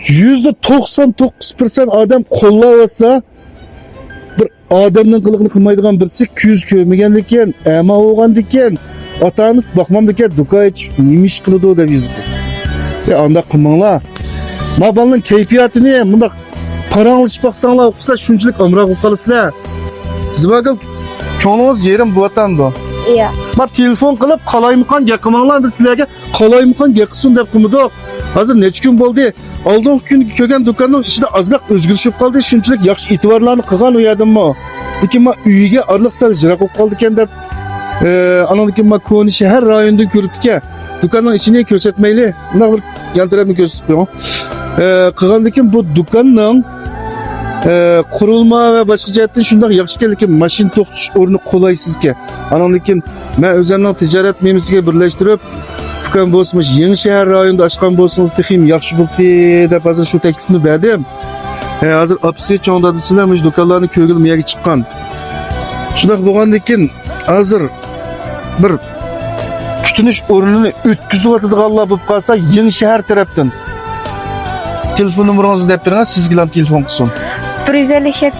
%99% adam qo'llayotsa, bir odamning qilig'ini qilmaydigan birisi ko'z ko'rmagandikan, ama bo'lgandikan, ota-onamiz boqmamdikan, dukoyich nima ish qiladi deb yozib. Anda qilmanglar. Mabalning kayfiyatini bunda qarang'ilishib baqsanglar, o'qislar shunchalik amroq bo'lib qolasizlar. Sizlarga ko'nglingiz yerim bo'tamdi. Iya. Ma telefon qilib qalaymiqan gap qilmanglar, biz sizlarga qalaymiqan gap qilsin deb qilmadik. Hozir necha kun bo'ldi? Oldingi kun ko'rgan do'konning ichida ozroq o'zgarishib qoldi. Shunchalik yaxshi e'tiborlarni qilgan u yerdimmi? Lekin men uyiga orliq sal jiroq bo'lib qoldi ekan deb anoniki men ko'ni shahar rayonidan ko'ribdi-ku. Do'konning ichini ko'rsatmayli. Bunday bir yan tarafini ko'rsatib qo'ying. Qilgandan bu do'konning qurilma ve başka cihetten şundan yaxshi ekanligi mashina to'xtash o'rni qulaysizki. Lekin men o'zimning tijorat memisiga birlashtirib, Fukan bo'lsimiz yangi shahar rayonida ochgan bo'lsangiz texim yaxshi bo'ldi deb hozir shu taklifni berdim. Hozir apsi cho'ngda sizlar mush do'konlarni ko'rgilmayaga chiqqan. Shunday bo'lgandan keyin hozir bir kutinish o'rnini o'tkazib o'tadiganlar bo'lib qolsa, yangi shahar tarafdan telefon numarangizni deb bering, sizga ham telefon qilsin. 157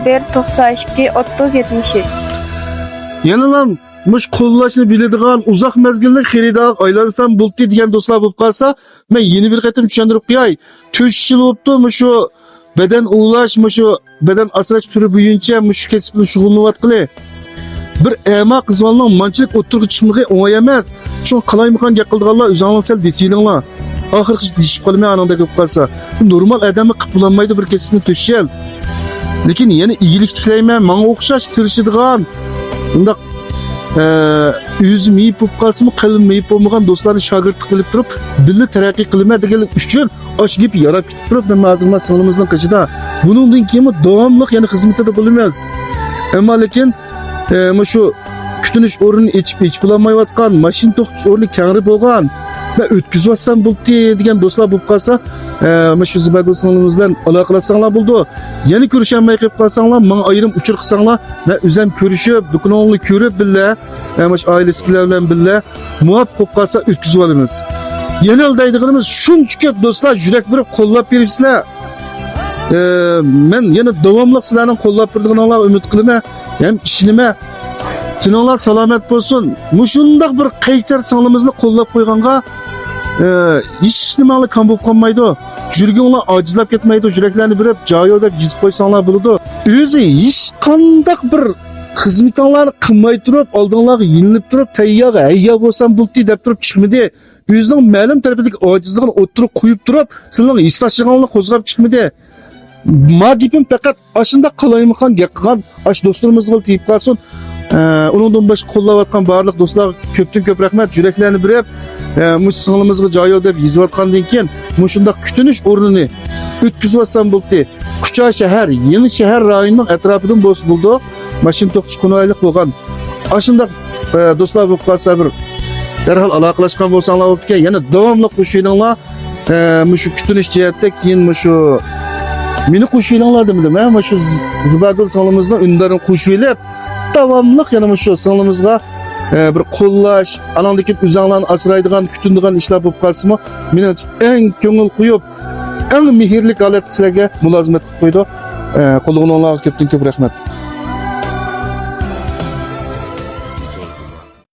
01 92 30 73. Yenilam mush qo'llashni biladigan uzoq mezgillik xaridor aylansam bo'ldi degan do'stlar bo'lib qolsa, men yeni bir qatim tushuntirib qo'yay. 4 yil bo'libdi mushu beden ulash, mushu beden asrash turi bo'yicha mush kasb bilan shug'ullanayotgani. Bir ema qizlarning manchilik o'tirg'i chiqmag'i o'ng'ay emas. Shu qalaymiqan gap qildiganlar o'zingizlar sal besilinglar. Oxirgi deyishib qolmay ananda ko'p qolsa, normal odamni qilib bo'lmaydi bir kasbni to'shal. Lekin yana iyilik tilayman, menga o'xshash tirishadigan unda o'zim yeyib bo'lib qolsam, qalbim yeyib bo'lmagan do'stlarni shogirdlik qilib turib, birga taraqqiy qilma deganlik uchun osh gap yarab ketib turib, nima singlimizning qishida. Buningdan keyin davomli yana xizmatda bo'lamiz. Ammo lekin shu kutinish o'rnini ichib bo'lmayotgan, mashina to'xtash o'rni kengri bo'lgan ve ötküzvatsam buldu degan do'stlar bo'lib qolsa, shu zibago'singlar bilan aloqalashsanglar bo'ldi. Yana ko'rishamay qolib qolsanglar, menga ayrim uchur qilsanglar va o'zim ko'rishib, do'koningni ko'rib billa, shu oilasi bilan billa muvaffaq bo'lib qolsa o'tkizib olamiz. Yana aldaydiganimiz shuncha ko'p do'stlar yurak berib qo'llab beribsizlar. Men yana davomli sizlarning qo'llab turganinglarga umid qilaman. Ham ishinima Sinonlar salomat bo'lsin. Mushundaq bir qaysar sonimizni qo'llab qo'yganga hech nimani kam bo'lib qolmaydi. Yurginglar ojizlab ketmaydi, yuraklarni berib, joyida yizib qo'ysanglar bo'ladi. O'zi hech qandaq bir xizmatinglarni qilmay turib, oldinglarga yinilib turib, tayyor hayya bo'lsam bo'ldi deb turib chiqmadi. O'zining ma'lum tarafidagi ojizligini o'tirib qo'yib turib, sizlarning istashinglarni qo'zg'ab chiqmadi. Madipim faqat ashunda qalaymiqan gap qilgan ash do'stlarimizga tiyib qolsin. Uningdan boshqa qo'llayotgan barliq do'stlar ko'pdan ko'p rahmat, yuraklarni berib, mush singlimizga joyi deb yozayotgandan keyin mushunda kutinish o'rnini o'tkazvatsam bo'ldi. Kucha shahar, yangi shahar rayonining atrofidan bo'ldi. Mashina to'xtash qulaylik bo'lgan. Ashunda do'stlar bo'lib qolsa bir darhol aloqalashgan bo'lsanglar bo'ldi, yana davomli qo'shilinglar. Mushu kutinish jihatda keyin mushu meni qo'shilinglar dedim. Men shu Zibagul singlimizning undarini qo'shilib davomli yana shu singlimizga bir qo'llash, anandagi o'zinglarni asraydigan, kutindigan ishlar bo'lib qolsa-mu, meni eng ko'ngil qo'yib, eng mehrli holat sizlarga mulozimat qilib qo'ydi. Qo'lingizlarga ko'pdan ko'p rahmat.